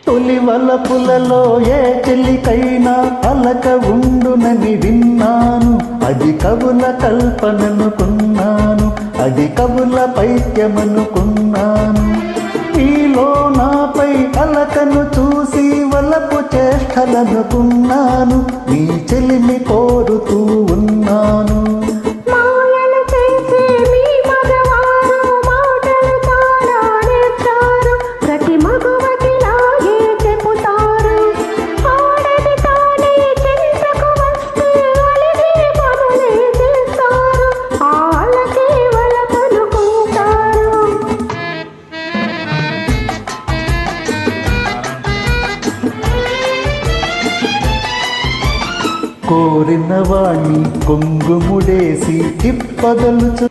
తొలి వలపులలో ఏ చెల్లికైనా అలక ఉండునని విన్నాను. అది కవుల కల్పననుకున్నాను, అది కవుల పైత్యమనుకున్నాను. మీలో నాపై అలకను చూసి వలపు చేష్టలనుకున్నాను. నీ చెలిమి కోరుతూ ఉన్నాను. కోరిన వాణ్ణి కొంగుముడేసి తిప్పదలుచు